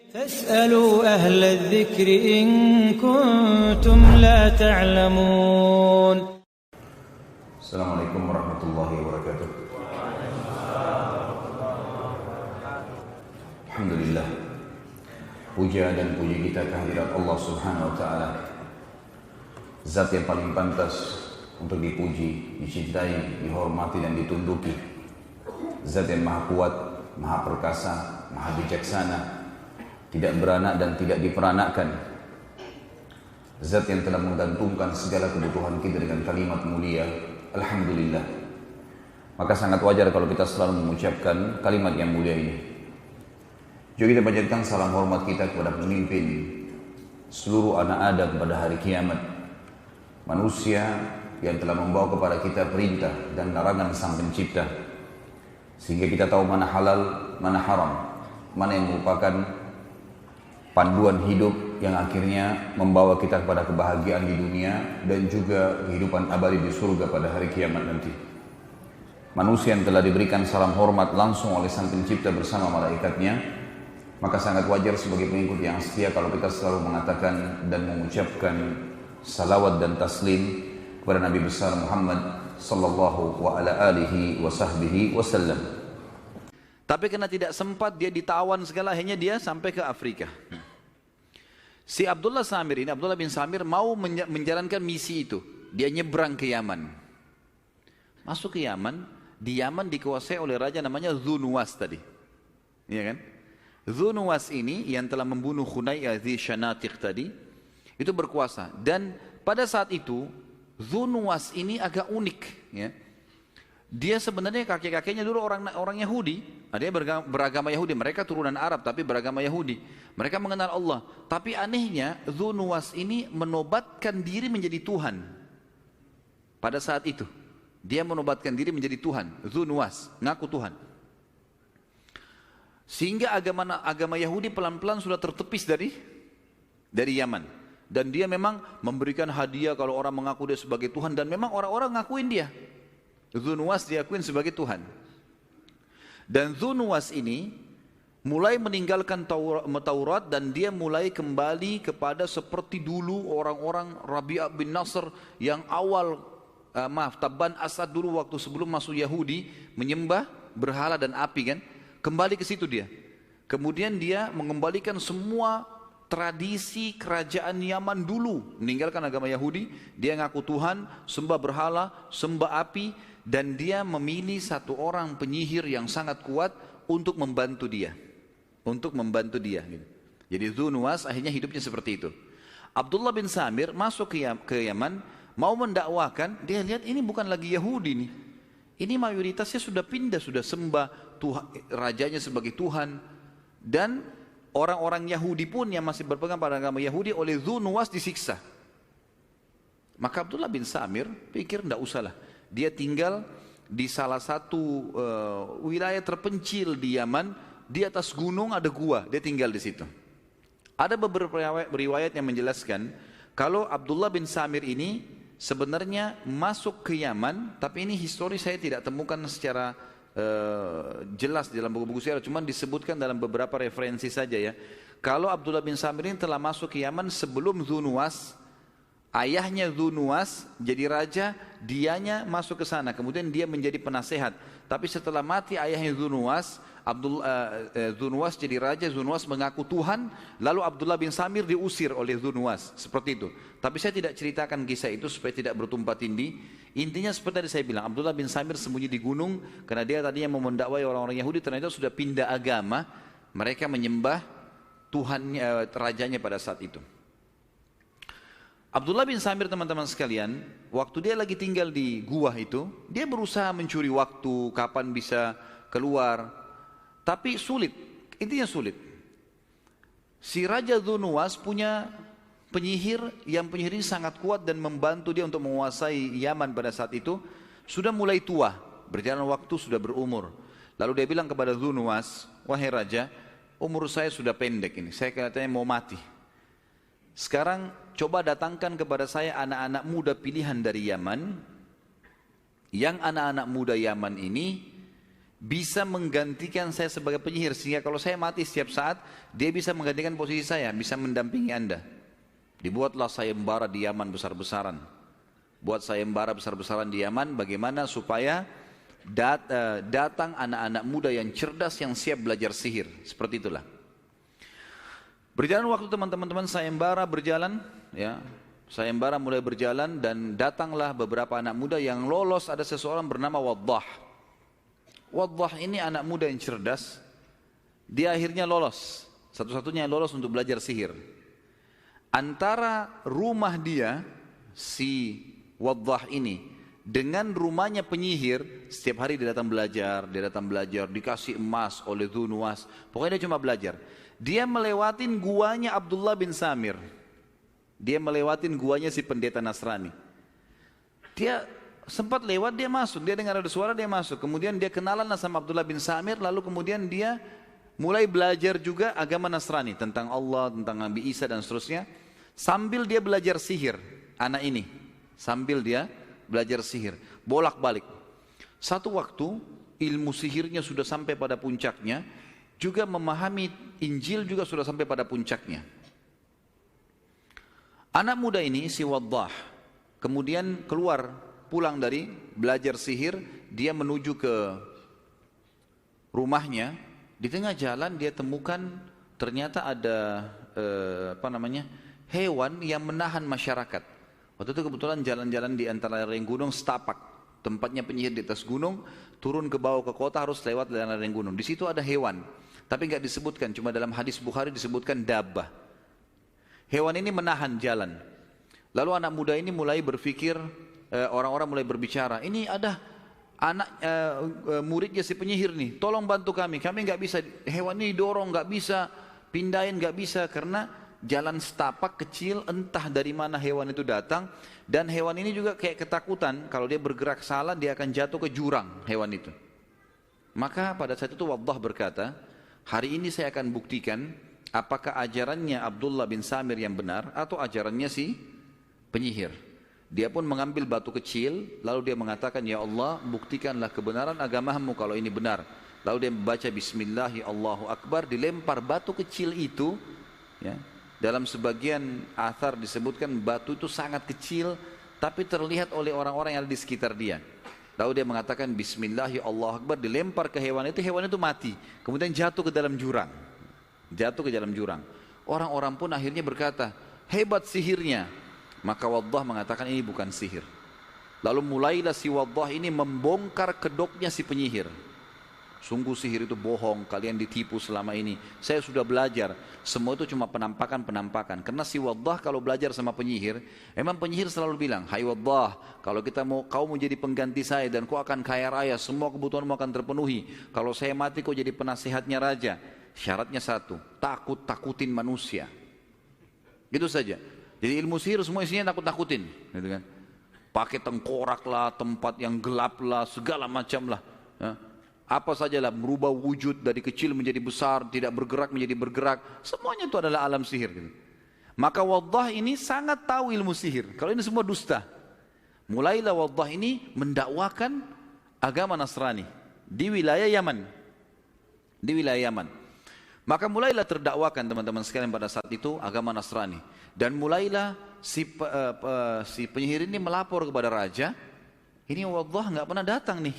فاسألوا أهل الذكر إن كنتم لا تعلمون. السلام عليكم ورحمة الله وبركاته. Alhamdulillah, puja dan puji kita kehadirat Allah Subhanahu wa Ta'ala, Zat yang paling pantas untuk dipuji, dicintai, dihormati dan ditunduki. Zat yang maha kuat, maha perkasa, maha bijaksana, tidak beranak dan tidak diperanakkan. Zat yang telah menggantungkan segala kebutuhan kita dengan kalimat mulia, Alhamdulillah. Maka sangat wajar kalau kita selalu mengucapkan kalimat yang mulia ini. Juga kita panjatkan salam hormat kita kepada pemimpin seluruh anak Adam pada hari kiamat, manusia yang telah membawa kepada kita perintah dan larangan Sang Pencipta, sehingga kita tahu mana halal, mana haram, mana yang merupakan panduan hidup yang akhirnya membawa kita kepada kebahagiaan di dunia dan juga kehidupan abadi di surga pada hari kiamat nanti. Manusia yang telah diberikan salam hormat langsung oleh Sang Pencipta bersama malaikatnya, maka sangat wajar sebagai pengikut yang setia kalau kita selalu mengatakan dan mengucapkan salawat dan taslim kepada Nabi besar Muhammad sallallahu wa ala alihi wa sahbihi wasallam. Tapi karena tidak sempat, dia ditawan segala, akhirnya dia sampai ke Afrika. Si Abdullah bin Samir mau menjalankan misi itu. Dia nyebrang ke Yaman. Masuk ke Yaman, di Yaman dikuasai oleh raja namanya Zunuwas tadi. Iya kan? Zunuwas ini yang telah membunuh Khunayy Shanatik tadi, itu berkuasa. Dan pada saat itu, Zunuwas ini agak unik, ya. Dia sebenarnya kakek-kakeknya dulu orang Yahudi, dia beragama Yahudi, mereka turunan Arab tapi beragama Yahudi. Mereka mengenal Allah, tapi anehnya Zunuwas ini menobatkan diri menjadi Tuhan. Pada saat itu, dia menobatkan diri menjadi Tuhan. Zunuwas, ngaku Tuhan. Sehingga agama Yahudi pelan-pelan sudah tertepis dari Yaman. Dan dia memang memberikan hadiah kalau orang mengaku dia sebagai Tuhan, dan memang orang-orang ngakuin dia. Zunuwas diakuin sebagai Tuhan. Dan Zunuwas ini mulai meninggalkan Taurat dan dia mulai kembali kepada seperti dulu orang-orang Rabi'ah bin Nasr yang awal, Tabban Asad dulu waktu sebelum masuk Yahudi, menyembah berhala dan api kan. Kembali ke situ dia. Kemudian dia mengembalikan semua tradisi kerajaan Yaman dulu, meninggalkan agama Yahudi, dia ngaku Tuhan, sembah berhala, sembah api, dan dia memilih satu orang penyihir yang sangat kuat untuk membantu dia. Gitu. Jadi Zunuwas akhirnya hidupnya seperti itu. Abdullah bin Samir masuk ke Yaman, mau mendakwakan, dia lihat ini bukan lagi Yahudi nih. Ini mayoritasnya sudah pindah, sudah sembah rajanya sebagai Tuhan. Dan orang-orang Yahudi pun yang masih berpegang pada agama Yahudi oleh Zunuwas disiksa. Maka Abdullah bin Samir pikir tidak usahlah. Dia tinggal di salah satu wilayah terpencil di Yaman, di atas gunung ada gua, dia tinggal di situ. Ada beberapa riwayat yang menjelaskan kalau Abdullah bin Samir ini sebenarnya masuk ke Yaman, tapi ini histori saya tidak temukan secara jelas dalam buku-buku sejarah, cuma disebutkan dalam beberapa referensi saja ya. Kalau Abdullah bin Samir ini telah masuk ke Yaman sebelum Zunuwas, ayahnya Zunuwas jadi raja, dianya masuk ke sana, kemudian dia menjadi penasehat. Tapi setelah mati ayahnya Zunuwas, Zunuwas jadi raja, Zunuwas mengaku Tuhan, lalu Abdullah bin Samir diusir oleh Zunuwas, seperti itu. Tapi saya tidak ceritakan kisah itu supaya tidak bertumpah tindih. Intinya seperti tadi saya bilang, Abdullah bin Samir sembunyi di gunung karena dia tadinya mau mendakwai orang-orang Yahudi, ternyata sudah pindah agama, mereka menyembah Tuhan rajanya pada saat itu. Abdullah bin Samir, teman-teman sekalian, waktu dia lagi tinggal di gua itu, dia berusaha mencuri waktu kapan bisa keluar, tapi sulit, intinya sulit. Si Raja Zunuwas punya penyihir yang penyihir ini sangat kuat dan membantu dia untuk menguasai Yaman pada saat itu. Sudah mulai tua, berjalan waktu sudah berumur. Lalu dia bilang kepada Zunuwas, wahai Raja, umur saya sudah pendek ini, saya kelihatannya mau mati. Sekarang coba datangkan kepada saya anak-anak muda pilihan dari Yaman, yang anak-anak muda Yaman ini bisa menggantikan saya sebagai penyihir, sehingga kalau saya mati setiap saat, dia bisa menggantikan posisi saya, bisa mendampingi Anda. Dibuatlah sayembara di Yaman besar-besaran. Buat sayembara besar-besaran di Yaman, bagaimana supaya datang anak-anak muda yang cerdas, yang siap belajar sihir. Seperti itulah. Berjalan waktu teman-teman, sayembara berjalan, ya. Sayembara mulai berjalan dan datanglah beberapa anak muda yang lolos. Ada seseorang bernama Waddah. Waddah ini anak muda yang cerdas. Dia akhirnya lolos. Satu-satunya yang lolos untuk belajar sihir. Antara rumah dia, si Waddah ini, dengan rumahnya penyihir, setiap hari dia datang belajar, dikasih emas oleh Dhu Nuwas. Pokoknya dia cuma belajar. Dia melewatin guanya Abdullah bin Samir. Dia melewatin guanya si pendeta Nasrani. Dia sempat lewat, dia masuk. Dia dengar ada suara, dia masuk. Kemudian dia kenalan sama Abdullah bin Samir. Lalu kemudian dia mulai belajar juga agama Nasrani. Tentang Allah, tentang Nabi Isa dan seterusnya. Sambil dia belajar sihir, anak ini. Sambil dia belajar sihir. Bolak-balik. Satu waktu ilmu sihirnya sudah sampai pada puncaknya. Juga memahami Injil juga sudah sampai pada puncaknya. Anak muda ini, si Waddah, kemudian keluar, pulang dari belajar sihir, dia menuju ke rumahnya. Di tengah jalan dia temukan ternyata ada hewan yang menahan masyarakat. Waktu itu kebetulan jalan-jalan di antara lereng gunung setapak, tempatnya penyihir di atas gunung, turun ke bawah ke kota harus lewat lereng gunung. Di situ ada hewan, tapi nggak disebutkan, cuma dalam hadis Bukhari disebutkan dabbah. Hewan ini menahan jalan. Lalu anak muda ini mulai berpikir, orang-orang mulai berbicara, ini ada anak muridnya si penyihir nih, tolong bantu kami nggak bisa, hewan ini dorong, nggak bisa, pindahin nggak bisa, karena jalan setapak kecil, entah dari mana hewan itu datang, dan hewan ini juga kayak ketakutan, kalau dia bergerak salah dia akan jatuh ke jurang hewan itu. Maka pada saat itu Waddah berkata, hari ini saya akan buktikan apakah ajarannya Abdullah bin Samir yang benar atau ajarannya si penyihir. Dia pun mengambil batu kecil, lalu dia mengatakan, ya Allah, buktikanlah kebenaran agamamu kalau ini benar. Lalu dia membaca Bismillahi Allahu Akbar, dilempar batu kecil itu, ya. Dalam sebagian athar disebutkan batu itu sangat kecil, tapi terlihat oleh orang-orang yang ada di sekitar dia. Lalu dia mengatakan Bismillahi Allahu Akbar, dilempar ke hewan itu mati, kemudian jatuh ke dalam jurang. Orang-orang pun akhirnya berkata, hebat sihirnya. Maka Waddah mengatakan ini bukan sihir. Lalu mulailah si Waddah ini membongkar kedoknya si penyihir. Sungguh sihir itu bohong, kalian ditipu selama ini. Saya sudah belajar, semua itu cuma penampakan. Karena si Waddah kalau belajar sama penyihir, emang penyihir selalu bilang, hai Waddah, kalau kau mau jadi pengganti saya dan kau akan kaya raya, semua kebutuhanmu akan terpenuhi. Kalau saya mati kau jadi penasehatnya raja. Syaratnya satu, takutin manusia. Gitu saja. Jadi ilmu sihir semua isinya takut-takutin, gitu kan. Pakai tengkorak lah, tempat yang gelap lah, segala macam lah. Ya. Apa sajalah, merubah wujud dari kecil menjadi besar, tidak bergerak menjadi bergerak. Semuanya itu adalah alam sihir. Gitu. Maka Waddah ini sangat tahu ilmu sihir. Kalau ini semua dusta. Mulailah Waddah ini mendakwakan agama Nasrani di wilayah Yaman. Maka mulailah terdakwakan teman-teman sekalian pada saat itu agama Nasrani. Dan mulailah si penyihir ini melapor kepada raja, ini Waddah nggak pernah datang nih.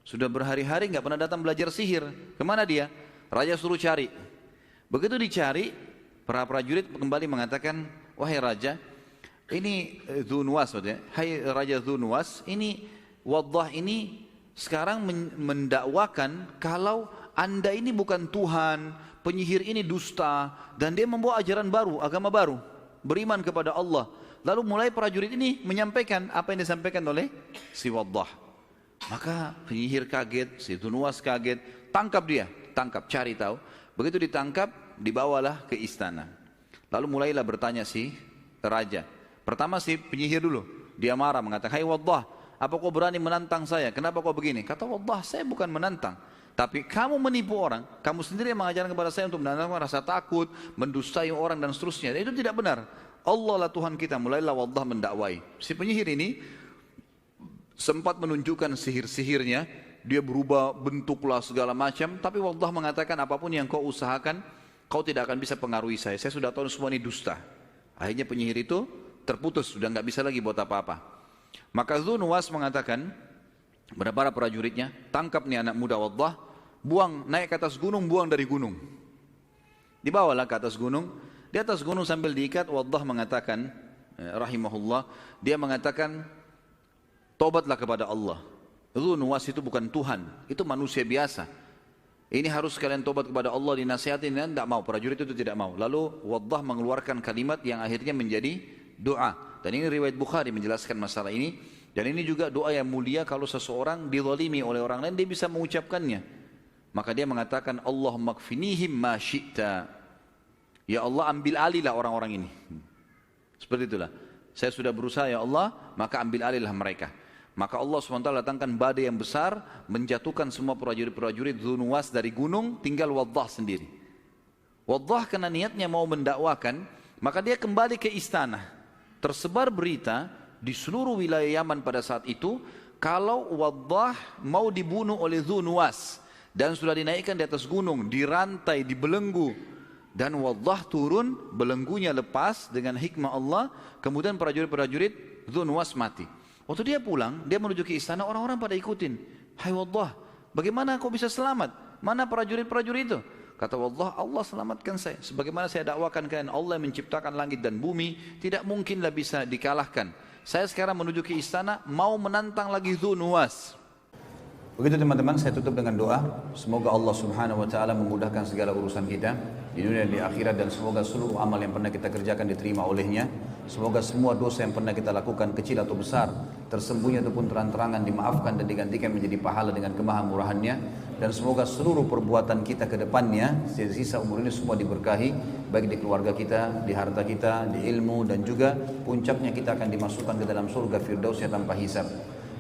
Sudah berhari-hari nggak pernah datang belajar sihir. Kemana dia? Raja suruh cari. Begitu dicari, para prajurit kembali mengatakan, wahai raja, ini Dhu Nuwas, hai Raja Dhu Nuwas, ini Waddah ini sekarang mendakwakan kalau Anda ini bukan Tuhan, penyihir ini dusta, dan dia membawa ajaran baru, agama baru, beriman kepada Allah. Lalu mulai prajurit ini menyampaikan apa yang disampaikan oleh si Waddah. Maka penyihir kaget, si Dhu Nuwas kaget, tangkap dia, cari tahu. Begitu ditangkap, dibawalah ke istana. Lalu mulailah bertanya si raja. Pertama si penyihir dulu, dia marah mengatakan, hai Waddah, apa kau berani menantang saya? Kenapa kau begini? Kata Waddah, saya bukan menantang, tapi kamu menipu orang. Kamu sendiri yang mengajarkan kepada saya untuk menanamkan rasa takut, mendustai orang dan seterusnya. Dan itu tidak benar. Allah lah Tuhan kita. Mulailah Waddah mendakwai. Si penyihir ini sempat menunjukkan sihir-sihirnya dia berubah bentuklah segala macam, tapi Allah mengatakan apapun yang kau usahakan, kau tidak akan bisa pengaruhi saya sudah tahu semua ini dusta. Akhirnya penyihir itu terputus, sudah nggak bisa lagi buat apa-apa. Maka Dhu Nuwas mengatakan kepada para prajuritnya, tangkap nih anak muda Allah, buang, naik ke atas gunung, buang dari gunung. Dibawalah ke atas gunung, di atas gunung sambil diikat, Allah mengatakan, rahimahullah, dia mengatakan, tobatlah kepada Allah. Dhu Nuwas itu bukan Tuhan, itu manusia biasa. Ini harus kalian tobat kepada Allah, dinasihatin, dan tidak mau, prajurit itu tidak mau. Lalu Allah mengeluarkan kalimat yang akhirnya menjadi doa. Dan ini riwayat Bukhari menjelaskan masalah ini. Dan ini juga doa yang mulia kalau seseorang dizalimi oleh orang lain, dia bisa mengucapkannya. Maka dia mengatakan, Allahumma kfinihim ma syi'ta. Ya Allah, ambil alihlah orang-orang ini. Seperti itulah. Saya sudah berusaha ya Allah, maka ambil alihlah mereka. Maka Allah SWT datangkan badai yang besar, menjatuhkan semua prajurit-prajurit Dhu Nuwas dari gunung, tinggal Waddah sendiri. Waddah karena niatnya mau mendakwakan, maka dia kembali ke istana. Tersebar berita di seluruh wilayah Yaman pada saat itu, kalau Waddah mau dibunuh oleh Dhu Nuwas, dan sudah dinaikkan di atas gunung, dirantai, dibelenggu, dan Waddah turun, belenggunya lepas dengan hikmah Allah, kemudian prajurit-prajurit Dhu Nuwas mati. Waktu dia pulang, dia menuju ke istana, orang-orang pada ikutin. Hai Waddah, bagaimana kau bisa selamat? Mana prajurit-prajurit itu? Kata Waddah, Allah selamatkan saya. Sebagaimana saya dakwakan kalian, Allah yang menciptakan langit dan bumi, tidak mungkinlah bisa dikalahkan. Saya sekarang menuju ke istana, mau menantang lagi Dhu Nuwas. Begitu teman-teman, saya tutup dengan doa. Semoga Allah Subhanahu wa Ta'ala memudahkan segala urusan kita di dunia dan di akhirat, dan semoga seluruh amal yang pernah kita kerjakan diterima olehnya. Semoga semua dosa yang pernah kita lakukan, kecil atau besar, tersembunyi ataupun terang-terangan, dimaafkan dan digantikan menjadi pahala dengan kemahamurahannya. Dan semoga seluruh perbuatan kita ke depannya, sisa umur ini semua diberkahi, baik di keluarga kita, di harta kita, di ilmu, dan juga puncaknya kita akan dimasukkan ke dalam surga Firdausnya tanpa hisab.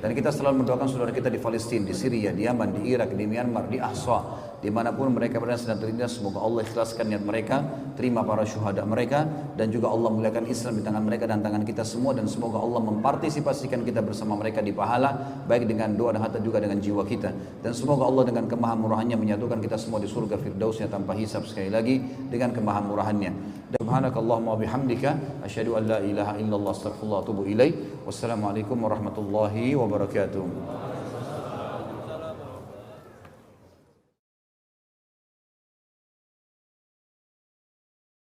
Dan kita selalu mendoakan saudara kita di Palestina, di Syria, di Yaman, di Irak, di Myanmar, di Ahsa, dimanapun mereka berada sedang terlindas. Semoga Allah ikhlaskan niat mereka, terima para syuhada mereka, dan juga Allah muliakan Islam di tangan mereka dan tangan kita semua. Dan semoga Allah mempartisipasikan kita bersama mereka di pahala, baik dengan doa dan harta juga dengan jiwa kita. Dan semoga Allah dengan kemahamurahannya menyatukan kita semua di surga Firdausnya tanpa hisab, sekali lagi dengan kemahamurahannya. Subhanakallahumma bihamdika asyhadu an la ilaha illallah astaghfirullah wa atubu ilaih. Wassalamualaikum warahmatullahi wabarakatuh.